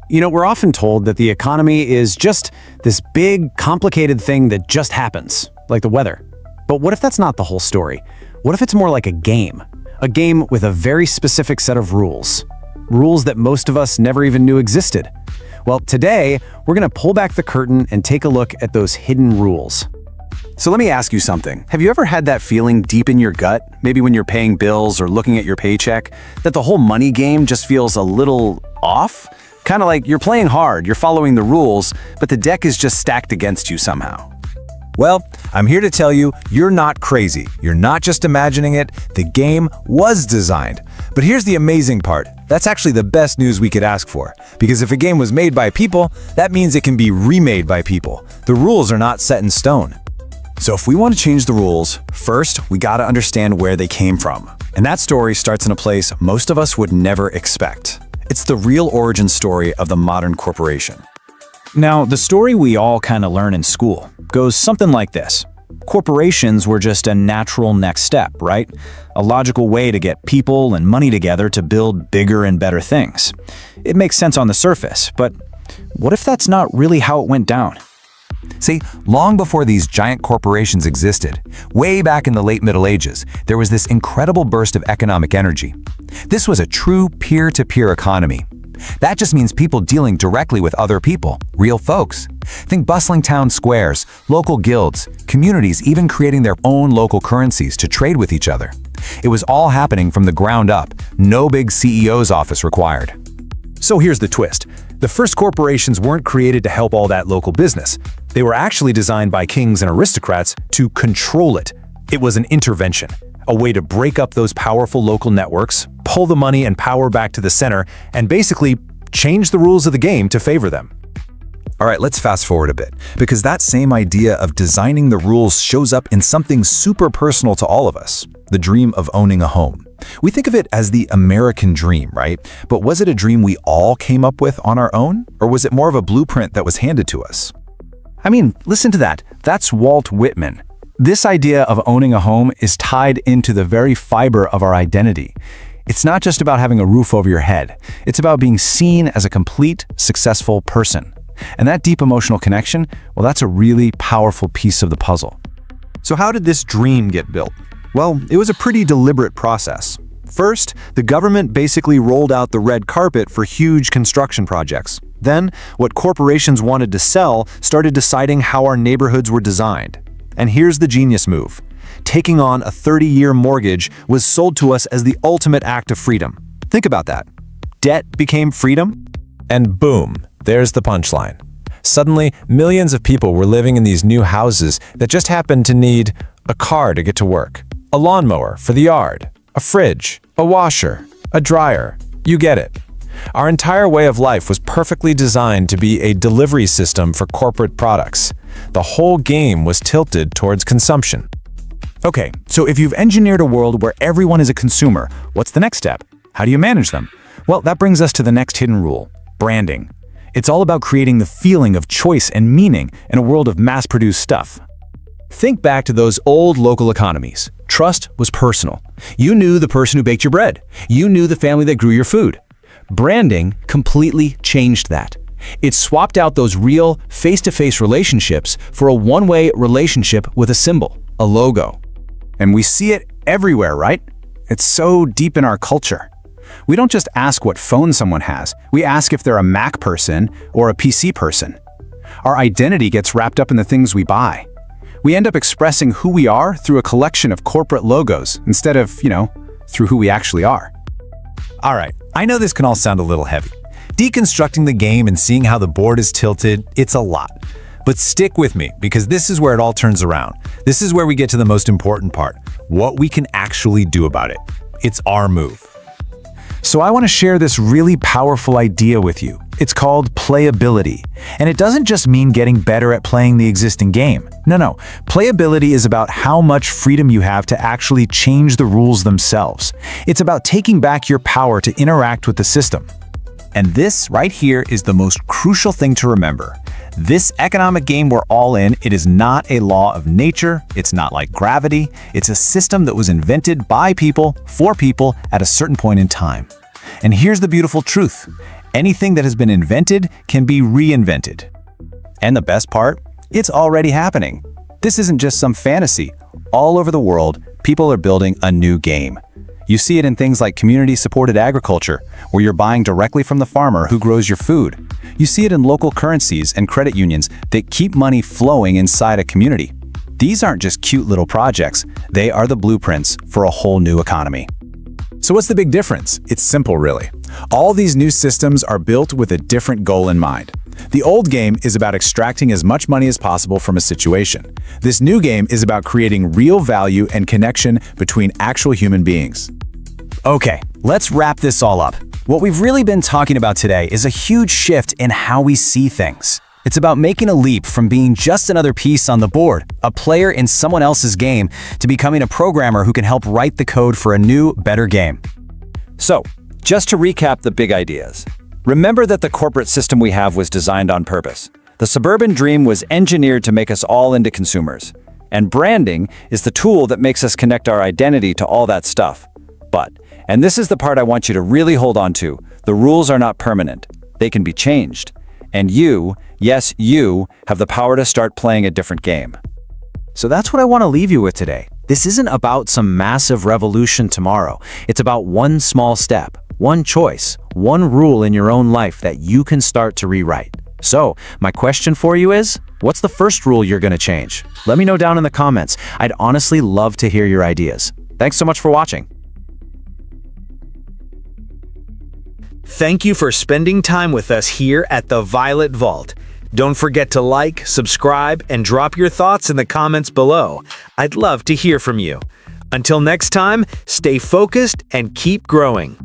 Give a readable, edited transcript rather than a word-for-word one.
We're often told that the economy is just this big, complicated thing that just happens, like the weather. But what if that's not the whole story? What if it's more like a game? A game with a very specific set of rules. Rules that most of us never even knew existed. Well, today, we're going to pull back the curtain and take a look at those hidden rules. So let me ask you something. Have you ever had that feeling deep in your gut, maybe when you're paying bills or looking at your paycheck, that the whole money game just feels a little off? Kind of like you're playing hard, you're following the rules, but the deck is just stacked against you somehow. Well, I'm here to tell you, you're not crazy. You're not just imagining it. The game was designed. But here's the amazing part. That's actually the best news we could ask for. Because if a game was made by people, that means it can be remade by people. The rules are not set in stone. So if we want to change the rules, first, we gotta understand where they came from. And that story starts in a place most of us would never expect. It's the real origin story of the modern corporation. Now, the story we all kind of learn in school goes something like this. Corporations were just a natural next step, right? A logical way to get people and money together to build bigger and better things. It makes sense on the surface, but what if that's not really how it went down? See, long before these giant corporations existed, way back in the late Middle Ages, there was this incredible burst of economic energy. This was a true peer-to-peer economy. That just means people dealing directly with other people, real folks. Think bustling town squares, local guilds, communities even creating their own local currencies to trade with each other. It was all happening from the ground up, no big CEO's office required. So here's the twist. The first corporations weren't created to help all that local business. They were actually designed by kings and aristocrats to control it. It was an intervention, a way to break up those powerful local networks, pull the money and power back to the center, and basically change the rules of the game to favor them. All right, let's fast forward a bit, because that same idea of designing the rules shows up in something super personal to all of us, the dream of owning a home. We think of it as the American dream, right? But was it a dream we all came up with on our own? Or was it more of a blueprint that was handed to us? I mean, listen to that. That's Walt Whitman. This idea of owning a home is tied into the very fiber of our identity. It's not just about having a roof over your head. It's about being seen as a complete, successful person. And that deep emotional connection, well, that's a really powerful piece of the puzzle. So how did this dream get built? Well, it was a pretty deliberate process. First, the government basically rolled out the red carpet for huge construction projects. Then, what corporations wanted to sell started deciding how our neighborhoods were designed. And here's the genius move. Taking on a 30-year mortgage was sold to us as the ultimate act of freedom. Think about that. Debt became freedom. And boom, there's the punchline. Suddenly, millions of people were living in these new houses that just happened to need a car to get to work, a lawnmower for the yard, a fridge, a washer, a dryer. You get it. Our entire way of life was perfectly designed to be a delivery system for corporate products. The whole game was tilted towards consumption. Okay, so if you've engineered a world where everyone is a consumer, what's the next step? How do you manage them? Well, that brings us to the next hidden rule, branding. It's all about creating the feeling of choice and meaning in a world of mass-produced stuff. Think back to those old local economies. Trust was personal. You knew the person who baked your bread. You knew the family that grew your food. Branding completely changed that. It swapped out those real, face-to-face relationships for a one-way relationship with a symbol, a logo. And we see it everywhere, right? It's so deep in our culture. We don't just ask what phone someone has. We ask if they're a Mac person or a PC person. Our identity gets wrapped up in the things we buy. We end up expressing who we are through a collection of corporate logos instead of, through who we actually are. All right, I know this can all sound a little heavy. Deconstructing the game and seeing how the board is tilted, it's a lot. But stick with me, because this is where it all turns around. This is where we get to the most important part, what we can actually do about it. It's our move. So I want to share this really powerful idea with you. It's called playability. And it doesn't just mean getting better at playing the existing game. No. Playability is about how much freedom you have to actually change the rules themselves. It's about taking back your power to interact with the system. And this right here is the most crucial thing to remember. This economic game we're all in, it is not a law of nature, it's not like gravity, it's a system that was invented by people, for people, at a certain point in time. And here's the beautiful truth. Anything that has been invented can be reinvented. And the best part? It's already happening. This isn't just some fantasy. All over the world, people are building a new game. You see it in things like community-supported agriculture, where you're buying directly from the farmer who grows your food. You see it in local currencies and credit unions that keep money flowing inside a community. These aren't just cute little projects. They are the blueprints for a whole new economy. So what's the big difference? It's simple, really. All these new systems are built with a different goal in mind. The old game is about extracting as much money as possible from a situation. This new game is about creating real value and connection between actual human beings. Okay, let's wrap this all up. What we've really been talking about today is a huge shift in how we see things. It's about making a leap from being just another piece on the board, a player in someone else's game, to becoming a programmer who can help write the code for a new, better game. So, just to recap the big ideas. Remember that the corporate system we have was designed on purpose. The suburban dream was engineered to make us all into consumers. And branding is the tool that makes us connect our identity to all that stuff. But, and this is the part I want you to really hold on to, the rules are not permanent. They can be changed. And you, yes, you, have the power to start playing a different game. So that's what I want to leave you with today. This isn't about some massive revolution tomorrow. It's about one small step, one choice, one rule in your own life that you can start to rewrite. So, my question for you is, what's the first rule you're going to change? Let me know down in the comments. I'd honestly love to hear your ideas. Thanks so much for watching. Thank you for spending time with us here at the Violet Vault. Don't forget to like, subscribe, and drop your thoughts in the comments below. I'd love to hear from you. Until next time, stay focused and keep growing.